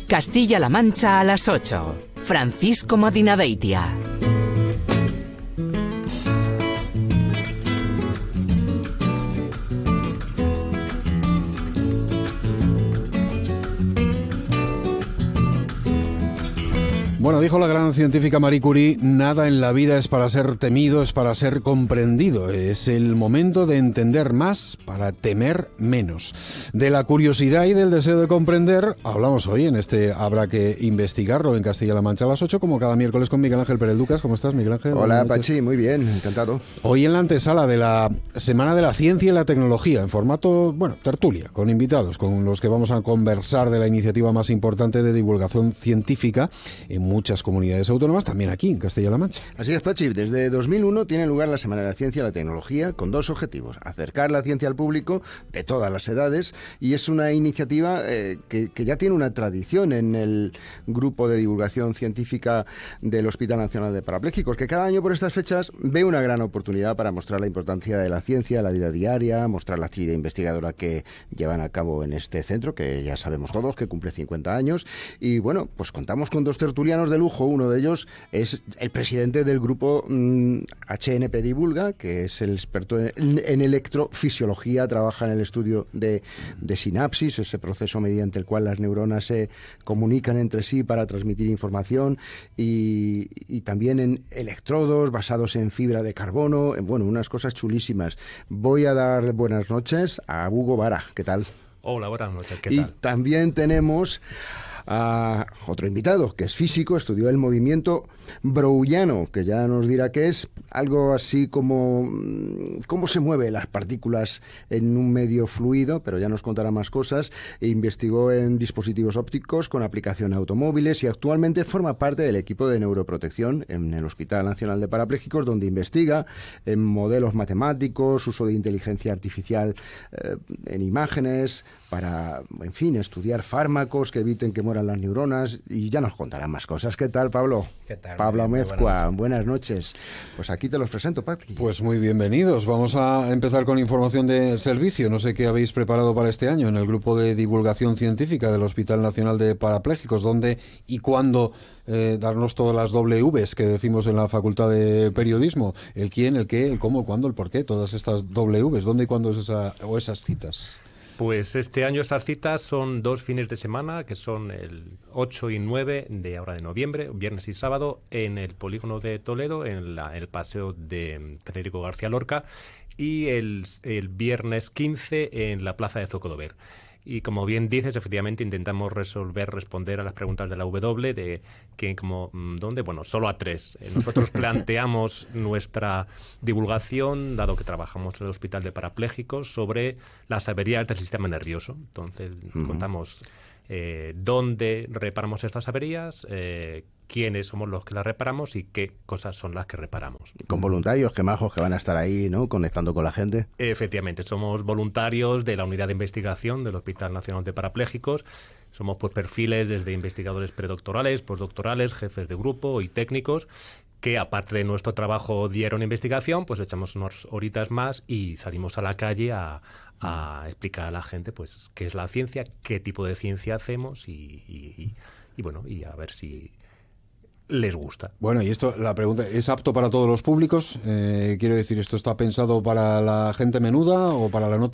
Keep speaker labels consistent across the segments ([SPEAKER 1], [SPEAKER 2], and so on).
[SPEAKER 1] Castilla-La Mancha a las 8. Francisco Madinabeitia.
[SPEAKER 2] Bueno, dijo la gran científica Marie Curie, nada en la vida es para ser temido, es para ser comprendido. Es el momento de entender más para temer menos. De la curiosidad y del deseo de comprender hablamos hoy en este Habrá que investigarlo en Castilla-La Mancha a las 8, como cada miércoles con Miguel Ángel Pérez Lucas. ¿Cómo estás, Miguel Ángel?
[SPEAKER 3] Hola, Pachi, muy bien, encantado.
[SPEAKER 2] Hoy en la antesala de la Semana de la Ciencia y la Tecnología, en formato, tertulia, con invitados, con los que vamos a conversar de la iniciativa más importante de divulgación científica en muchas comunidades autónomas, también aquí en Castilla-La Mancha.
[SPEAKER 3] Así es, Pachi. Desde 2001 tiene lugar la Semana de la Ciencia y la Tecnología con dos objetivos: acercar la ciencia al público de todas las edades, y es una iniciativa que ya tiene una tradición en el grupo de divulgación científica del Hospital Nacional de Parapléjicos, que cada año por estas fechas ve una gran oportunidad para mostrar la importancia de la ciencia en la vida diaria, mostrar la actividad investigadora que llevan a cabo en este centro, que ya sabemos todos que cumple 50 años. Y bueno, pues contamos con dos tertulianos de lujo. Uno de ellos es el presidente del grupo HNP Divulga, que es el experto en electrofisiología, trabaja en el estudio de sinapsis, ese proceso mediante el cual las neuronas se comunican entre sí para transmitir información, y también en electrodos basados en fibra de carbono, unas cosas chulísimas. Voy a dar buenas noches a Hugo Vara. ¿Qué tal?
[SPEAKER 4] Hola, buenas noches. ¿Qué
[SPEAKER 3] tal?
[SPEAKER 4] Y
[SPEAKER 3] también tenemos a otro invitado, que es físico, estudió el movimiento browniano, que ya nos dirá qué es, algo así como cómo se mueven las partículas en un medio fluido, pero ya nos contará más cosas. Investigó en dispositivos ópticos con aplicación a automóviles y actualmente forma parte del equipo de neuroprotección en el Hospital Nacional de Parapléjicos, donde investiga en modelos matemáticos, uso de inteligencia artificial en imágenes, para, en fin, estudiar fármacos que eviten que mueran las neuronas, y ya nos contará más cosas. ¿Qué tal, Pablo?
[SPEAKER 5] ¿Qué tal?
[SPEAKER 3] Pablo Amezcua, buenas noches. Pues aquí te los presento, Pati.
[SPEAKER 2] Pues muy bienvenidos. Vamos a empezar con información de servicio. No sé qué habéis preparado para este año en el grupo de divulgación científica del Hospital Nacional de Parapléjicos. ¿Dónde y cuándo darnos todas las Ws que decimos en la Facultad de Periodismo? El quién, el qué, el cómo, el cuándo, el por qué, todas estas Ws. ¿Dónde y cuándo es esas citas?
[SPEAKER 4] Pues este año esas citas son 2 fines de semana, que son el 8 y 9 de ahora de noviembre, viernes y sábado, en el Polígono de Toledo, en el Paseo de Federico García Lorca, y el viernes 15 en la Plaza de Zocodover. Y como bien dices, efectivamente intentamos responder a las preguntas de la W, de quién, cómo, dónde. Bueno, solo a 3. Nosotros planteamos nuestra divulgación, dado que trabajamos en el Hospital de Parapléjicos, sobre las averías del sistema nervioso. Entonces, contamos dónde reparamos estas averías, quiénes somos los que las reparamos y qué cosas son las que reparamos.
[SPEAKER 3] Con voluntarios, qué majos que van a estar ahí, ¿no?, conectando con la gente.
[SPEAKER 4] Efectivamente, somos voluntarios de la Unidad de Investigación del Hospital Nacional de Parapléjicos. Somos perfiles desde investigadores predoctorales, postdoctorales, jefes de grupo y técnicos, que aparte de nuestro trabajo diario en investigación, pues echamos unas horitas más y salimos a la calle a explicar a la gente pues qué es la ciencia, qué tipo de ciencia hacemos y a ver si les gusta.
[SPEAKER 2] Bueno, y esto, la pregunta, ¿es apto para todos los públicos? Quiero decir, ¿esto está pensado para la gente menuda o para la no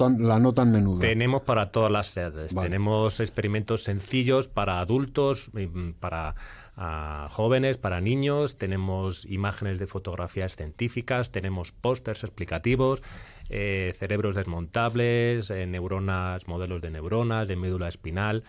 [SPEAKER 2] tan menuda?
[SPEAKER 4] Tenemos para todas las edades. Vale. Tenemos experimentos sencillos para adultos, para jóvenes, para niños. Tenemos imágenes de fotografías científicas, tenemos pósters explicativos, cerebros desmontables, neuronas, modelos de neuronas, de médula espinal.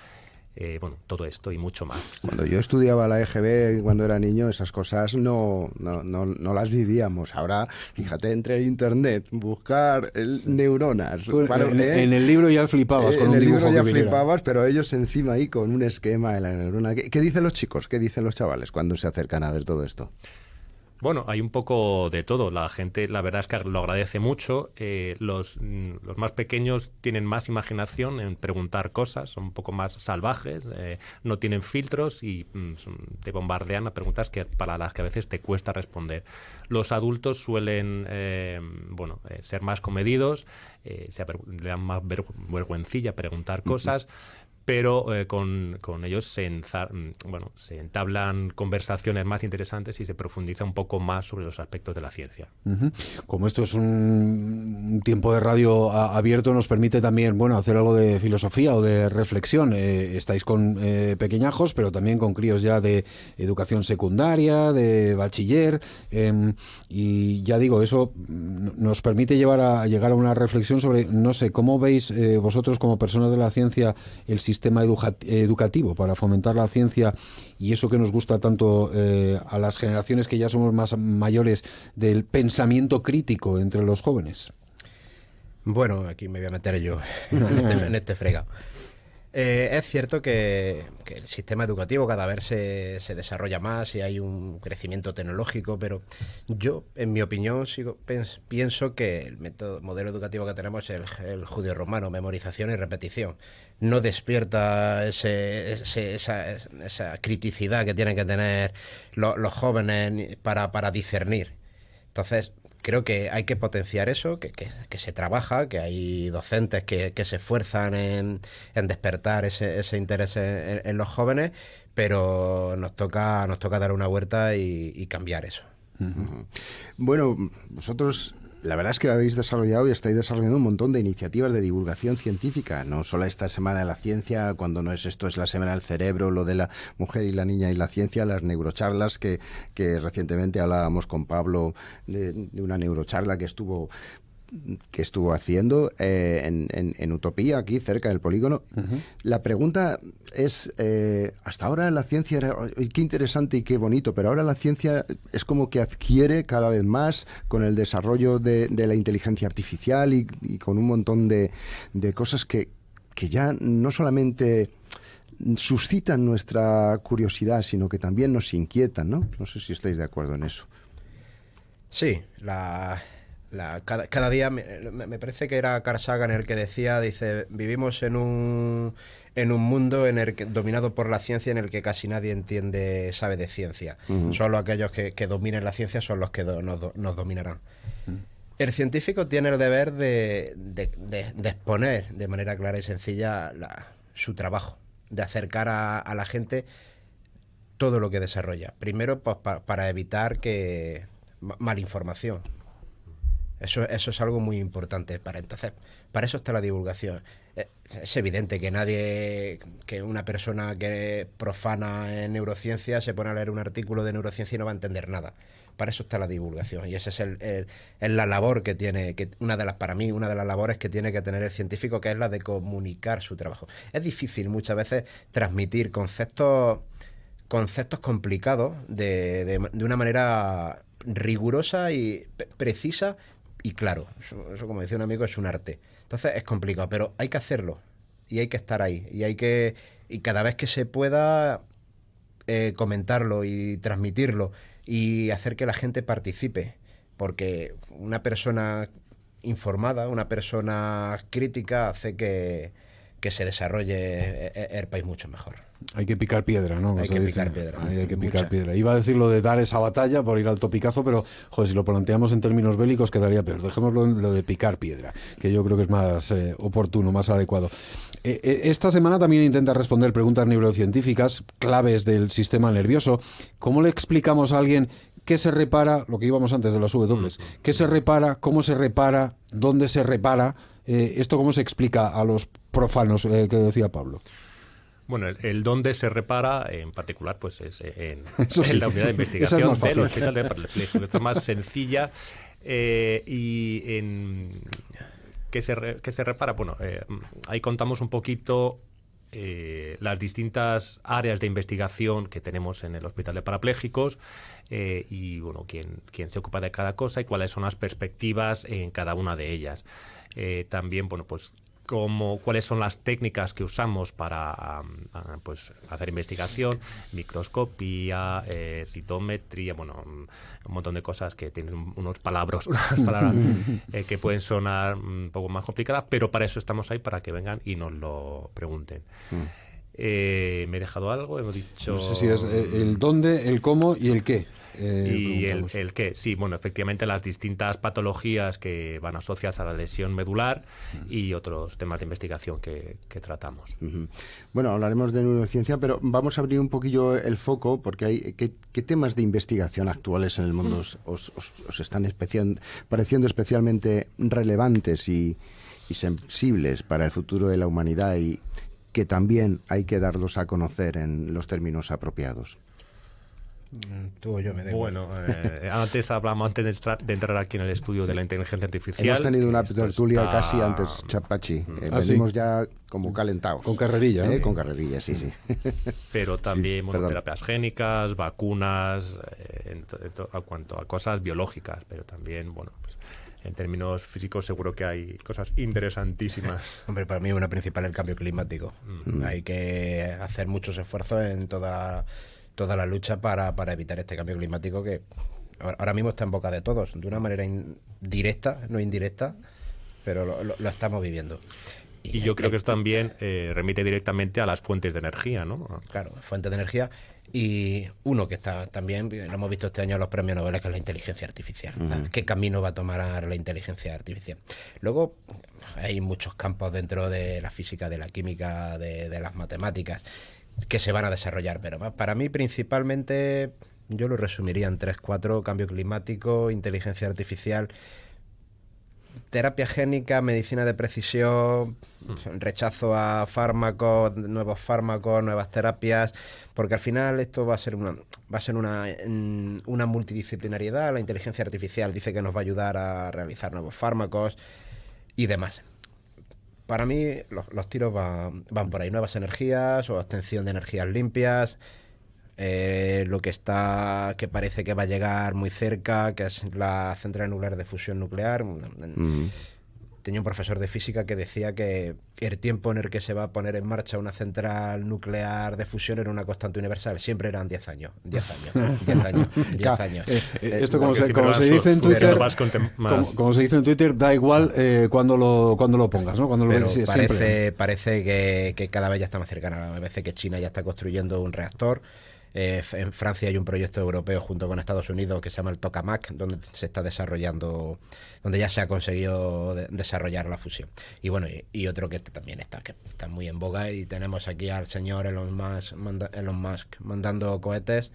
[SPEAKER 4] Todo esto y mucho más.
[SPEAKER 3] Cuando yo estudiaba la EGB, cuando era niño, esas cosas no las vivíamos. Ahora, fíjate, entre internet, buscar neuronas.
[SPEAKER 2] En el libro ya flipabas con un dibujo.
[SPEAKER 3] En el libro ya flipabas, pero ellos encima ahí con un esquema de la neurona. ¿Qué dicen los chicos? ¿Qué dicen los chavales cuando se acercan a ver todo esto?
[SPEAKER 4] Bueno, hay un poco de todo. La gente, la verdad es que lo agradece mucho. Los más pequeños tienen más imaginación en preguntar cosas, son un poco más salvajes, no tienen filtros y te bombardean a preguntas para las que a veces te cuesta responder. Los adultos suelen ser más comedidos, le dan más vergüencilla preguntar cosas. pero con ellos se entablan conversaciones más interesantes y se profundiza un poco más sobre los aspectos de la ciencia.
[SPEAKER 2] Como esto es un tiempo de radio abierto, nos permite también, bueno, hacer algo de filosofía o de reflexión. Estáis con pequeñajos, pero también con críos ya de educación secundaria, de bachiller, y ya digo, eso nos permite llegar a una reflexión sobre, no sé, ¿cómo veis vosotros como personas de la ciencia el sistema educativo para fomentar la ciencia y eso que nos gusta tanto a las generaciones que ya somos más mayores, del pensamiento crítico entre los jóvenes?
[SPEAKER 5] Bueno, aquí me voy a meter yo en este fregado. Es cierto que el sistema educativo cada vez se desarrolla más y hay un crecimiento tecnológico, pero yo, en mi opinión, pienso que el modelo educativo que tenemos es el judeo-romano, memorización y repetición. No despierta esa criticidad que tienen que tener los jóvenes para discernir. Entonces, creo que hay que potenciar eso, que se trabaja, que hay docentes que se esfuerzan en despertar ese interés en los jóvenes, pero nos toca dar una vuelta y cambiar eso.
[SPEAKER 3] Bueno, vosotros la verdad es que habéis desarrollado y estáis desarrollando un montón de iniciativas de divulgación científica, no solo esta Semana de la Ciencia, cuando no es esto, es la Semana del Cerebro, lo de la mujer y la niña y la ciencia, las neurocharlas, que recientemente hablábamos con Pablo de una neurocharla que estuvo haciendo en Utopía, aquí cerca del polígono. La pregunta es, hasta ahora la ciencia era, qué interesante y qué bonito, pero ahora la ciencia es como que adquiere cada vez más con el desarrollo de la inteligencia artificial y con un montón de cosas que ya no solamente suscitan nuestra curiosidad, sino que también nos inquietan, ¿no? No sé si estáis de acuerdo en eso.
[SPEAKER 5] Sí, cada día, me parece que era Carl Sagan el que dice, vivimos en un mundo dominado por la ciencia, en el que casi nadie sabe de ciencia. Solo aquellos que dominen la ciencia son los que nos dominarán. El científico tiene el deber de exponer de manera clara y sencilla su trabajo, de acercar a la gente todo lo que desarrolla. Primero, pues, para evitar malinformación. Eso es algo muy importante. Para eso está la divulgación. Es evidente que una persona que profana en neurociencia se pone a leer un artículo de neurociencia y no va a entender nada. Para eso está la divulgación, y esa es la labor que tiene, para mí, una de las labores que tiene que tener el científico, que es la de comunicar su trabajo. Es difícil muchas veces transmitir conceptos complicados de una manera rigurosa y precisa y claro. Eso, como decía un amigo, es un arte. Entonces es complicado, pero hay que hacerlo y hay que estar ahí y cada vez que se pueda comentarlo y transmitirlo y hacer que la gente participe, porque una persona informada, una persona crítica hace que se desarrolle el país mucho mejor.
[SPEAKER 2] Hay que picar piedra, ¿no?
[SPEAKER 5] Hay que picar piedra.
[SPEAKER 2] Hay que picar piedra. Iba a decir lo de dar esa batalla por ir al topicazo, pero, joder, si lo planteamos en términos bélicos quedaría peor. Dejémoslo en lo de picar piedra, que yo creo que es más oportuno, más adecuado. Esta semana también intenta responder preguntas neurocientíficas, claves del sistema nervioso. ¿Cómo le explicamos a alguien qué se repara, lo que íbamos antes de las W, qué se repara, cómo se repara, dónde se repara? ¿Esto cómo se explica a los profanos que decía Pablo?
[SPEAKER 4] Bueno, el dónde se repara, en particular, pues es en la unidad de
[SPEAKER 2] Esa
[SPEAKER 4] investigación
[SPEAKER 2] es más fácil.
[SPEAKER 4] del Hospital de Parapléjicos. Esto es más sencilla. Y ¿qué se repara? Bueno, ahí contamos un poquito las distintas áreas de investigación que tenemos en el Hospital de Parapléjicos y, bueno, quién se ocupa de cada cosa y cuáles son las perspectivas en cada una de ellas. También, bueno, pues cuáles son las técnicas que usamos para pues hacer investigación, microscopía, citometría, bueno, un montón de cosas que tienen unas palabras que pueden sonar un poco más complicadas, pero para eso estamos ahí, para que vengan y nos lo pregunten. ¿Me he dejado algo? Hemos dicho...
[SPEAKER 2] No sé si es el dónde, el cómo y el qué.
[SPEAKER 4] Y
[SPEAKER 2] preguntamos.
[SPEAKER 4] el qué, sí, bueno, efectivamente las distintas patologías que van asociadas a la lesión medular y otros temas de investigación que tratamos.
[SPEAKER 3] Ujú. Bueno, hablaremos de neurociencia, pero vamos a abrir un poquillo el foco porque hay ¿qué temas de investigación actuales en el mundo os están pareciendo especialmente relevantes y sensibles para el futuro de la humanidad y que también hay que darlos a conocer en los términos apropiados?
[SPEAKER 5] Tú o yo me da igual.
[SPEAKER 4] Bueno, antes de entrar aquí en el estudio de la inteligencia artificial.
[SPEAKER 3] Hemos tenido una
[SPEAKER 4] que esto
[SPEAKER 3] tertulia
[SPEAKER 4] está-
[SPEAKER 3] casi antes, Chapachi.
[SPEAKER 2] ¿Ah,
[SPEAKER 3] Venimos
[SPEAKER 2] sí?
[SPEAKER 3] ya como calentados.
[SPEAKER 2] Con carrerilla, ¿no?
[SPEAKER 3] Con carrerilla, sí.
[SPEAKER 4] Pero también
[SPEAKER 3] perdón.
[SPEAKER 4] terapias génicas, vacunas, a cuanto a cosas biológicas, pero también, bueno, pues en términos físicos seguro que hay cosas interesantísimas.
[SPEAKER 5] Hombre, para mí una principal el cambio climático. Hay que hacer muchos esfuerzos en toda la lucha para evitar este cambio climático que ahora mismo está en boca de todos, de una manera directa, no indirecta, pero lo estamos viviendo.
[SPEAKER 4] Y yo creo que esto también remite directamente a las fuentes de energía, ¿no?
[SPEAKER 5] Claro, fuente de energía. Y uno que está también, lo hemos visto este año en los premios Nobel, que es la inteligencia artificial. ¿Qué camino va a tomar la inteligencia artificial? Luego, hay muchos campos dentro de la física, de la química, de las matemáticas, que se van a desarrollar. Pero para mí, principalmente, yo lo resumiría en 3-4: cambio climático, inteligencia artificial, terapia génica, medicina de precisión, rechazo a fármacos, nuevas terapias, porque al final esto va a ser una multidisciplinariedad. La inteligencia artificial dice que nos va a ayudar a realizar nuevos fármacos y demás. Para mí los tiros van por ahí: nuevas energías o obtención de energías limpias. Lo que parece que va a llegar muy cerca, que es la central nuclear de fusión nuclear. Tenía un profesor de física que decía que el tiempo en el que se va a poner en marcha una central nuclear de fusión era una constante universal. Siempre eran 10 años.
[SPEAKER 2] Esto, como
[SPEAKER 4] Porque
[SPEAKER 2] se dice en
[SPEAKER 4] pero
[SPEAKER 2] Twitter,
[SPEAKER 4] vas con
[SPEAKER 2] como se dice en Twitter, da igual cuando lo pongas, ¿no? Cuando
[SPEAKER 5] Pero
[SPEAKER 2] sí, siempre.
[SPEAKER 5] parece que cada vez ya está más cercana. Me parece que China ya está construyendo un reactor. En Francia hay un proyecto europeo junto con Estados Unidos que se llama el Tokamak, donde se está desarrollando, donde ya se ha conseguido desarrollar la fusión. Y bueno, y otro que también está muy en boga, y tenemos aquí al señor Elon Musk mandando cohetes,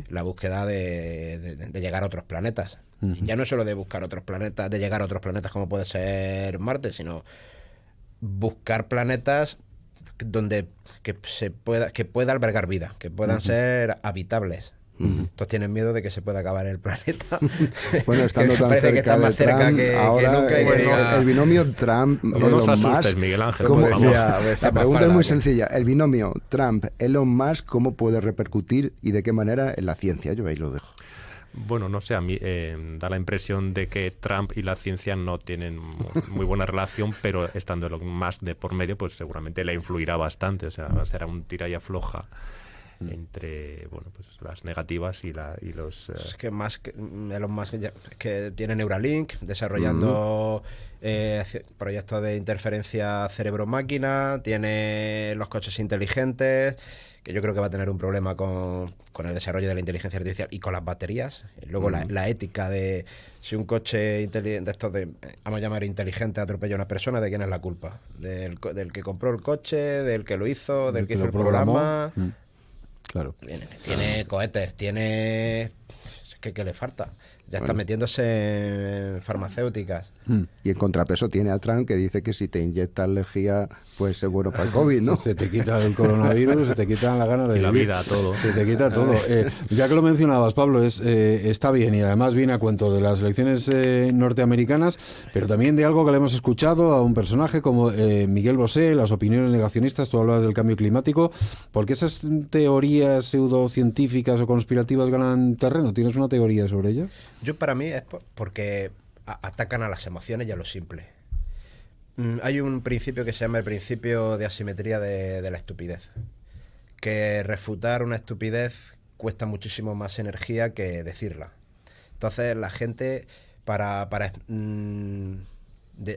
[SPEAKER 5] la búsqueda de llegar a otros planetas. Y ya no solo de buscar otros planetas, de llegar a otros planetas como puede ser Marte, sino buscar planetas donde que pueda albergar vida, que puedan ser habitables. Todos tienen miedo de que se pueda acabar el planeta.
[SPEAKER 3] Bueno, estando tan
[SPEAKER 5] parece que
[SPEAKER 3] cerca
[SPEAKER 5] está más
[SPEAKER 3] de
[SPEAKER 5] cerca
[SPEAKER 3] Trump,
[SPEAKER 5] que
[SPEAKER 3] ahora
[SPEAKER 5] nunca, y que diga-
[SPEAKER 3] el binomio Trump
[SPEAKER 4] No
[SPEAKER 3] Elon
[SPEAKER 4] nos asustes,
[SPEAKER 3] Musk,
[SPEAKER 4] Miguel Ángel,
[SPEAKER 3] ¿cómo-
[SPEAKER 4] por favor.
[SPEAKER 3] la pregunta es muy sencilla. El binomio Trump Elon Musk, ¿cómo puede repercutir y de qué manera en la ciencia? Yo ahí lo dejo.
[SPEAKER 4] Bueno, no sé, a mí da la impresión de que Trump y la ciencia no tienen muy buena relación, pero estando Elon Musk de por medio, pues seguramente le influirá bastante. O sea, será un tira y afloja entre pues las negativas y los...
[SPEAKER 5] Es que Elon Musk que tiene Neuralink, desarrollando proyectos de interferencia cerebro-máquina, tiene los coches inteligentes, que yo creo que va a tener un problema con el desarrollo de la inteligencia artificial y con las baterías. Luego la ética de si un coche de estos vamos a llamar inteligente, atropella a una persona, ¿de quién es la culpa? Del que compró el coche, del que lo hizo, del que hizo el programa.
[SPEAKER 2] Claro.
[SPEAKER 5] Tiene cohetes, tiene... ¿Qué le falta? Ya está metiéndose en farmacéuticas.
[SPEAKER 3] Y en contrapeso tiene a Trump, que dice que si te inyectas lejía, pues seguro para el COVID, ¿no?
[SPEAKER 2] Se te quita el coronavirus, se te quitan las ganas de
[SPEAKER 4] Y la
[SPEAKER 2] vivir.
[SPEAKER 4] vida, todo.
[SPEAKER 2] Se te quita todo. Ya que lo mencionabas, Pablo, está bien, y además viene a cuento de las elecciones norteamericanas, pero también de algo que le hemos escuchado a un personaje como Miguel Bosé, las opiniones negacionistas. Tú hablabas del cambio climático. ¿Por qué esas teorías pseudocientíficas o conspirativas ganan terreno? ¿Tienes una teoría sobre ello?
[SPEAKER 5] Para mí es porque atacan a las emociones y a lo simple. Hay un principio que se llama el principio de asimetría de la estupidez, que refutar una estupidez cuesta muchísimo más energía que decirla. Entonces la gente, para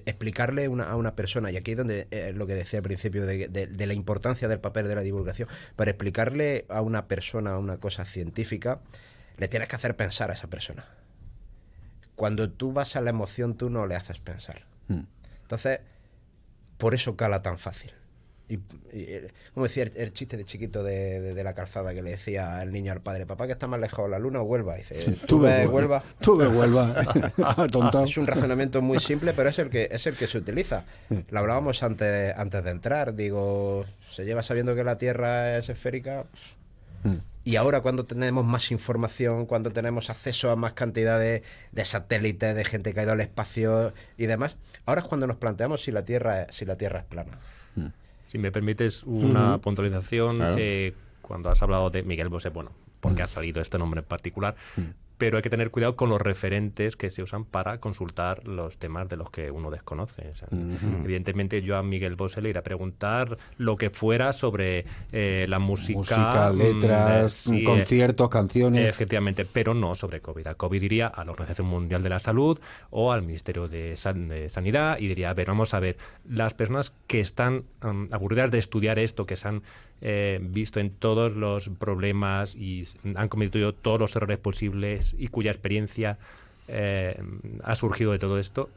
[SPEAKER 5] explicarle a una persona, y aquí es donde lo que decía al principio de la importancia del papel de la divulgación, para explicarle a una persona una cosa científica, le tienes que hacer pensar a esa persona. Cuando tú vas a la emoción, tú no le haces pensar. Entonces, por eso cala tan fácil. Y como decía el chiste de chiquito de la calzada, que le decía el niño al padre: papá, que está más lejos, la luna o Huelva. Y dice: tú ves Huelva.
[SPEAKER 2] Tú ves Huelva. Atontado.
[SPEAKER 5] Es un razonamiento muy simple, pero es el que se utiliza. Lo hablábamos antes de entrar. Digo, se lleva sabiendo que la Tierra es esférica. Y ahora, cuando tenemos más información, cuando tenemos acceso a más cantidades de satélites, de gente que ha ido al espacio y demás, ahora es cuando nos planteamos si la Tierra es plana.
[SPEAKER 4] Si me permites una puntualización,
[SPEAKER 3] Claro.
[SPEAKER 4] Cuando has hablado de Miguel Bosé, bueno, porque ha salido este nombre en particular, pero hay que tener cuidado con los referentes que se usan para consultar los temas de los que uno desconoce. O sea, evidentemente yo a Miguel Bosé le iré a preguntar lo que fuera sobre la música,
[SPEAKER 2] letras, conciertos, canciones.
[SPEAKER 4] Efectivamente, pero no sobre COVID. A COVID iría a la Organización Mundial de la Salud o al Ministerio de Sanidad y diría: a ver, vamos a ver, las personas que están aburridas de estudiar esto, que se han visto en todos los problemas y han cometido todos los errores posibles y cuya experiencia ha surgido de todo esto,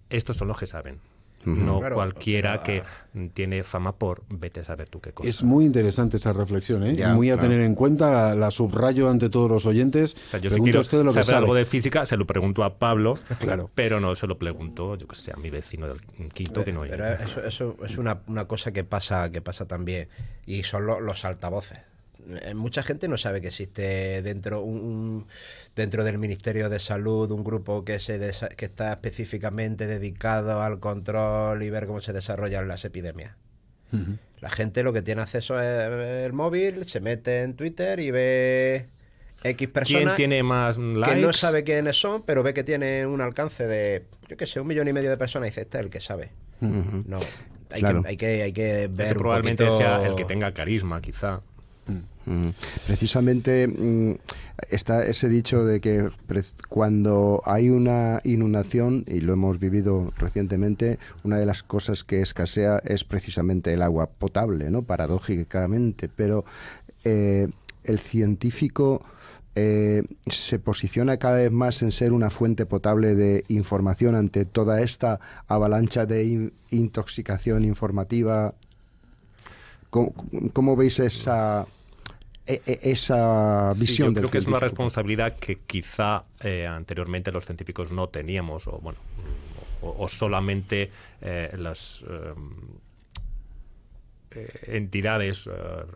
[SPEAKER 4] estos son los que saben. No
[SPEAKER 5] Claro,
[SPEAKER 4] cualquiera
[SPEAKER 5] pero,
[SPEAKER 4] que tiene fama por vete a saber tú qué cosa.
[SPEAKER 2] Es muy interesante esa reflexión, ¿eh?
[SPEAKER 3] Ya,
[SPEAKER 2] Muy a
[SPEAKER 3] claro.
[SPEAKER 2] tener en cuenta, la subrayo ante todos los oyentes.
[SPEAKER 4] O sea, yo si
[SPEAKER 2] Pregunta
[SPEAKER 4] quiero
[SPEAKER 2] usted de lo que
[SPEAKER 4] saber
[SPEAKER 2] sabe.
[SPEAKER 4] algo de física, se lo pregunto a Pablo,
[SPEAKER 2] Claro.
[SPEAKER 4] pero no se lo pregunto, yo que sé, a mi vecino del quinto que no hay.
[SPEAKER 5] Pero eso es una cosa que pasa también, y son los altavoces. Mucha gente no sabe que existe dentro del Ministerio de Salud un grupo que está específicamente dedicado al control y ver cómo se desarrollan las epidemias. La gente lo que tiene acceso es el móvil, se mete en Twitter y ve X personas
[SPEAKER 4] ¿Quién tiene más likes?
[SPEAKER 5] que no sabe quiénes son, pero ve que tiene un alcance de, yo qué sé, 1,5 millones de personas, y dice: este es el que sabe. No,
[SPEAKER 3] Claro.
[SPEAKER 5] hay que ver
[SPEAKER 4] Ese
[SPEAKER 5] un
[SPEAKER 4] probablemente
[SPEAKER 5] poquito...
[SPEAKER 4] sea el que tenga carisma, quizá.
[SPEAKER 3] Precisamente está ese dicho de que cuando hay una inundación, y lo hemos vivido recientemente, una de las cosas que escasea es precisamente el agua potable, ¿no? Paradójicamente, pero el científico se posiciona cada vez más en ser una fuente potable de información ante toda esta avalancha de intoxicación informativa. ¿Cómo veis esa visión
[SPEAKER 4] yo
[SPEAKER 3] del
[SPEAKER 4] creo que es una
[SPEAKER 3] científico?
[SPEAKER 4] responsabilidad que quizá anteriormente los científicos no teníamos, o bueno, o solamente las entidades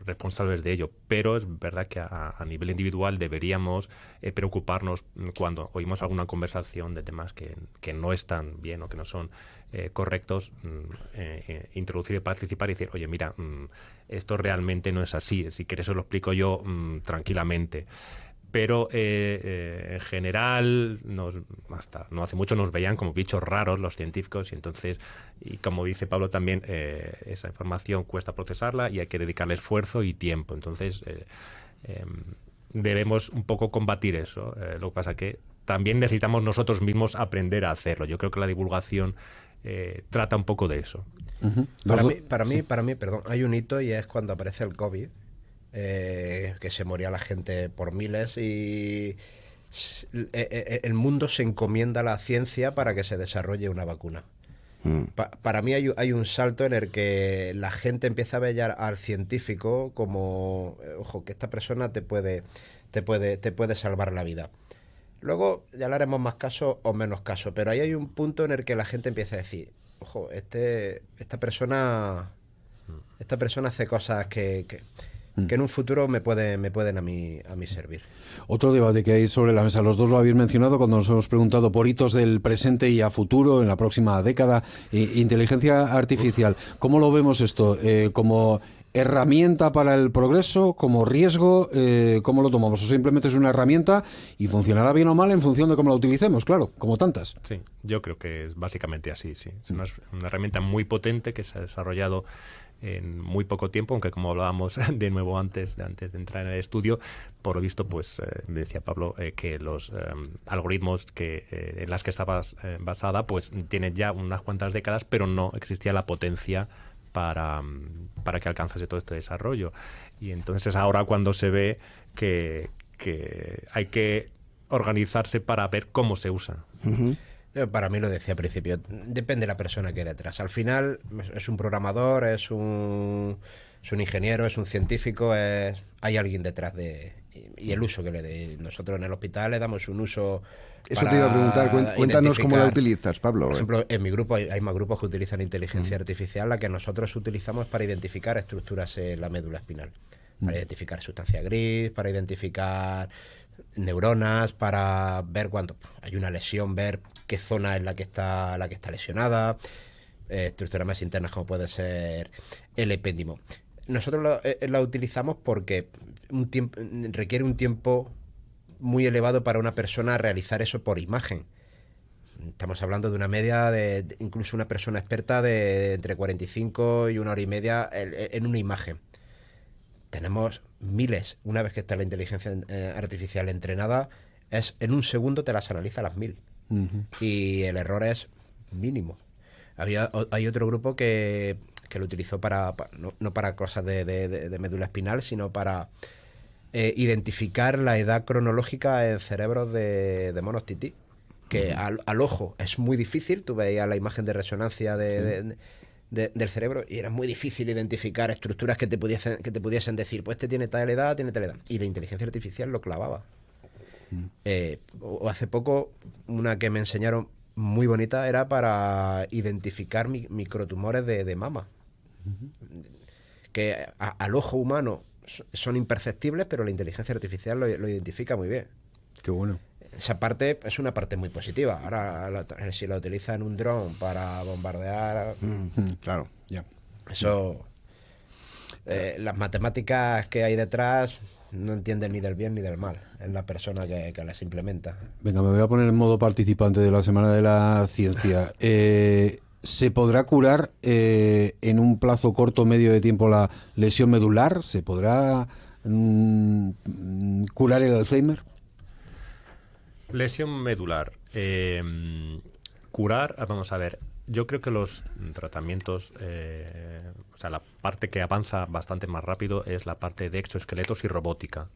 [SPEAKER 4] responsables de ello, pero es verdad que a nivel individual deberíamos preocuparnos cuando oímos alguna conversación de temas que no están bien o que no son correctos, introducir y participar y decir: oye, mira, esto realmente no es así, si quieres os lo explico yo tranquilamente. Pero en general, hasta no hace mucho nos veían como bichos raros los científicos, y entonces, y como dice Pablo también, esa información cuesta procesarla y hay que dedicarle esfuerzo y tiempo. Entonces debemos un poco combatir eso. Lo que pasa que también necesitamos nosotros mismos aprender a hacerlo. Yo creo que la divulgación trata un poco de eso.
[SPEAKER 5] Para mí, perdón, hay un hito, y es cuando aparece el COVID. Que se moría la gente por miles, y el mundo se encomienda a la ciencia para que se desarrolle una vacuna. Para mí hay un salto en el que la gente empieza a ver al científico como, ojo, que esta persona te puede salvar la vida. Luego ya le haremos más caso o menos caso, pero ahí hay un punto en el que la gente empieza a decir: ojo, esta persona hace cosas que en un futuro me pueden a mí servir.
[SPEAKER 2] Otro debate que hay sobre la mesa, los dos lo habéis mencionado cuando nos hemos preguntado por hitos del presente y a futuro, en la próxima década. Inteligencia artificial, ¿cómo lo vemos esto? ¿Como herramienta para el progreso, como riesgo? ¿Cómo lo tomamos? ¿O simplemente es una herramienta y funcionará bien o mal en función de cómo la utilicemos? Claro, como tantas.
[SPEAKER 4] Sí, yo creo que es básicamente así, sí. Es una herramienta muy potente que se ha desarrollado en muy poco tiempo, aunque como hablábamos de nuevo antes de entrar en el estudio, por lo visto, pues decía Pablo que los algoritmos en las que estaba basada, pues tienen ya unas cuantas décadas, pero no existía la potencia para que alcanzase todo este desarrollo. Y entonces es ahora cuando se ve que que hay que organizarse para ver cómo se usa.
[SPEAKER 5] Para mí, lo decía al principio, depende de la persona que hay detrás. Al final es un programador, es un ingeniero, es un científico, hay alguien detrás y el uso que le dé. Nosotros en el hospital le damos un uso.
[SPEAKER 3] Eso te iba a preguntar, cuéntanos cómo la utilizas, Pablo.
[SPEAKER 5] Por ejemplo, en mi grupo hay más grupos que utilizan inteligencia artificial. La que nosotros utilizamos para identificar estructuras en la médula espinal, para identificar sustancia gris, para identificar neuronas, para ver cuando hay una lesión, ver qué zona es la que está lesionada, estructuras más internas como puede ser el epéndimo. Nosotros la utilizamos porque requiere un tiempo muy elevado para una persona realizar eso por imagen. Estamos hablando de una media de incluso una persona experta de entre 45 y 1 hora y media en una imagen. Tenemos miles. Una vez que está la inteligencia artificial entrenada, en un segundo te las analiza las 1000. Y el error es mínimo. Hay otro grupo que lo utilizó no para cosas de médula espinal, sino para identificar la edad cronológica en cerebros de monos tití, que al ojo es muy difícil. Tú veías la imagen de resonancia del cerebro y era muy difícil identificar estructuras que te pudiesen decir, pues este tiene tal edad, tiene tal edad. Y la inteligencia artificial lo clavaba. O hace poco, una que me enseñaron muy bonita era para identificar microtumores de mama, que al ojo humano son imperceptibles, pero la inteligencia artificial lo identifica muy bien.
[SPEAKER 2] Qué bueno.
[SPEAKER 5] Esa parte es una parte muy positiva. Ahora, si la utiliza en un dron para bombardear,
[SPEAKER 3] claro,
[SPEAKER 2] ya.
[SPEAKER 5] Eso, las matemáticas que hay detrás no entienden ni del bien ni del mal en la persona que las implementa.
[SPEAKER 2] Venga, me voy a poner en modo participante de la Semana de la Ciencia. ¿Se podrá curar en un plazo corto o medio de tiempo la lesión medular? ¿Se podrá curar el Alzheimer?
[SPEAKER 4] Lesión medular. Curar, vamos a ver. Yo creo que los tratamientos, o sea, la parte que avanza bastante más rápido es la parte de exoesqueletos y robótica.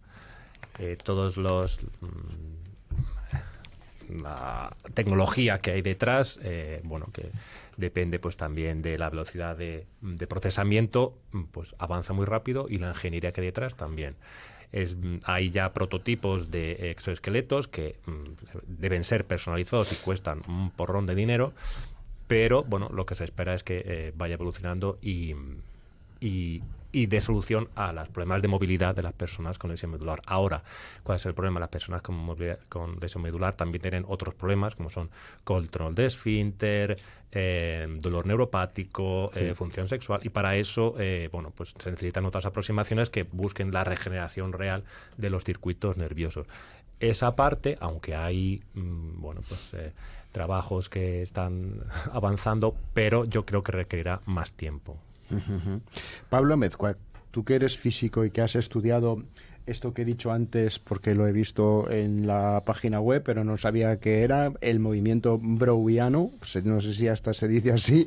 [SPEAKER 4] La tecnología que hay detrás, bueno, que depende pues también de la velocidad de procesamiento, pues avanza muy rápido, y la ingeniería que hay detrás también. Hay ya prototipos de exoesqueletos que deben ser personalizados y cuestan un porrón de dinero, pero bueno, lo que se espera es que vaya evolucionando y dé solución a los problemas de movilidad de las personas con lesión medular. Ahora, ¿cuál es el problema? Las personas con lesión medular también tienen otros problemas, como son control de esfínter, dolor neuropático, función sexual, y para eso bueno, pues se necesitan otras aproximaciones que busquen la regeneración real de los circuitos nerviosos. Esa parte, aunque hay bueno, pues trabajos que están avanzando, pero yo creo que requerirá más tiempo.
[SPEAKER 3] Pablo Mezcua, tú que eres físico y que has estudiado esto que he dicho antes, porque lo he visto en la página web, pero no sabía que era el movimiento browniano, no sé si hasta se dice así,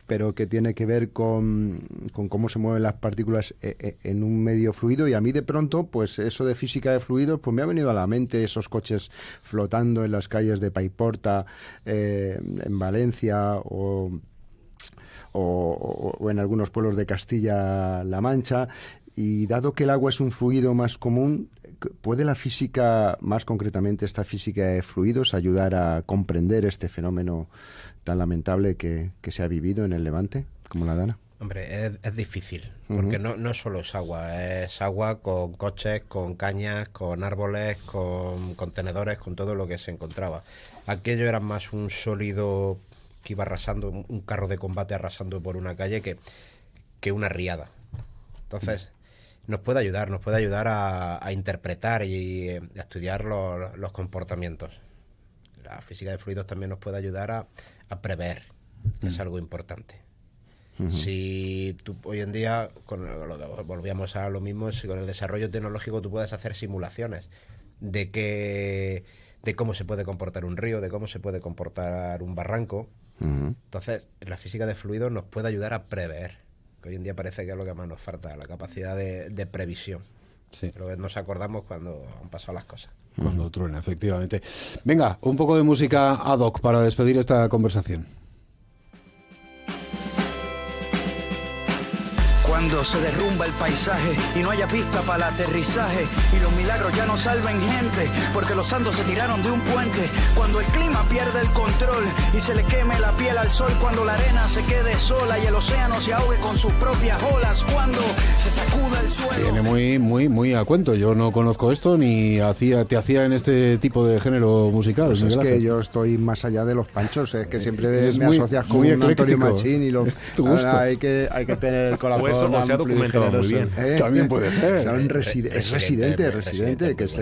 [SPEAKER 3] pero que tiene que ver con cómo se mueven las partículas en un medio fluido. Y a mí de pronto, pues eso de física de fluidos, pues me ha venido a la mente esos coches flotando en las calles de Paiporta, en Valencia o en algunos pueblos de Castilla-La Mancha. Y dado que el agua es un fluido más común, ¿puede la física, más concretamente esta física de fluidos, ayudar a comprender este fenómeno tan lamentable que se ha vivido en el Levante, como la Dana?
[SPEAKER 5] Hombre, es difícil, porque no solo es agua con coches, con cañas, con árboles, con contenedores, con todo lo que se encontraba. Aquello era más un sólido que iba arrasando, un carro de combate arrasando por una calle que una riada. Entonces, nos puede ayudar a interpretar y a estudiar los comportamientos. La física de fluidos también nos puede ayudar a prever, que es algo importante. Si tú hoy en día, volvíamos a lo mismo, si con el desarrollo tecnológico tú puedes hacer simulaciones de cómo se puede comportar un río, de cómo se puede comportar un barranco. Entonces, la física de fluidos nos puede ayudar a prever, que hoy en día parece que es lo que más nos falta, la capacidad de previsión.
[SPEAKER 2] Sí.
[SPEAKER 5] Pero nos acordamos cuando han pasado las cosas.
[SPEAKER 2] Cuando truena, efectivamente. Venga, un poco de música ad hoc para despedir esta conversación.
[SPEAKER 6] Cuando se derrumba el paisaje y no haya pista para el aterrizaje y los milagros ya no salven gente porque los santos se tiraron de un puente. Cuando el clima pierde el control y se le queme la piel al sol. Cuando la arena se quede sola y el océano se ahogue con sus propias olas. Cuando se sacuda el suelo.
[SPEAKER 2] Viene muy a cuento. Yo no conozco esto ni te hacía en este tipo de género musical.
[SPEAKER 3] Pues es
[SPEAKER 2] Miguel
[SPEAKER 3] que
[SPEAKER 2] Ángel.
[SPEAKER 3] yo estoy más allá de los panchos. Es que siempre
[SPEAKER 2] Es
[SPEAKER 3] me
[SPEAKER 2] muy-
[SPEAKER 3] asocias con
[SPEAKER 2] muy
[SPEAKER 3] un Antonio
[SPEAKER 2] ecléctico.
[SPEAKER 3] Machín y
[SPEAKER 2] Tu gusto.
[SPEAKER 3] ahora hay que tener el corazón.
[SPEAKER 4] O se ha
[SPEAKER 3] amplio y
[SPEAKER 4] documentado muy
[SPEAKER 3] generoso.
[SPEAKER 4] bien.
[SPEAKER 2] También puede ser.
[SPEAKER 3] Es Residente, que es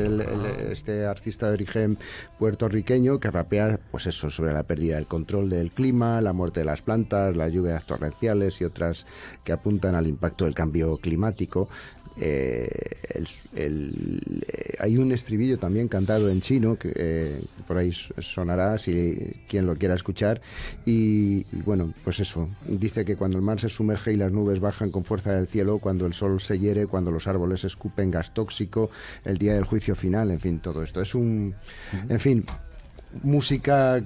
[SPEAKER 3] este artista de origen puertorriqueño que rapea, pues eso, sobre la pérdida del control del clima, la muerte de las plantas, las lluvias torrenciales y otras que apuntan al impacto del cambio climático. Hay un estribillo también cantado en chino que por ahí sonará si quien lo quiera escuchar y bueno, pues eso, dice que cuando el mar se sumerge y las nubes bajan con fuerza del cielo, cuando el sol se hiere, cuando los árboles escupen gas tóxico, el día del juicio final, en fin, todo esto es música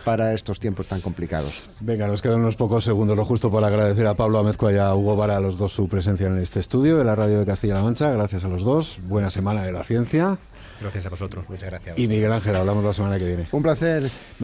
[SPEAKER 3] para estos tiempos tan complicados.
[SPEAKER 2] Venga, nos quedan unos pocos segundos, lo justo para agradecer a Pablo Amezcua y a Hugo Vara, a los dos, su presencia en este estudio de la Radio de Castilla-La Mancha. Gracias a los dos. Buena semana de la ciencia.
[SPEAKER 4] Gracias a vosotros.
[SPEAKER 5] Muchas gracias.
[SPEAKER 2] Y Miguel Ángel, hablamos la semana que viene.
[SPEAKER 3] Un placer.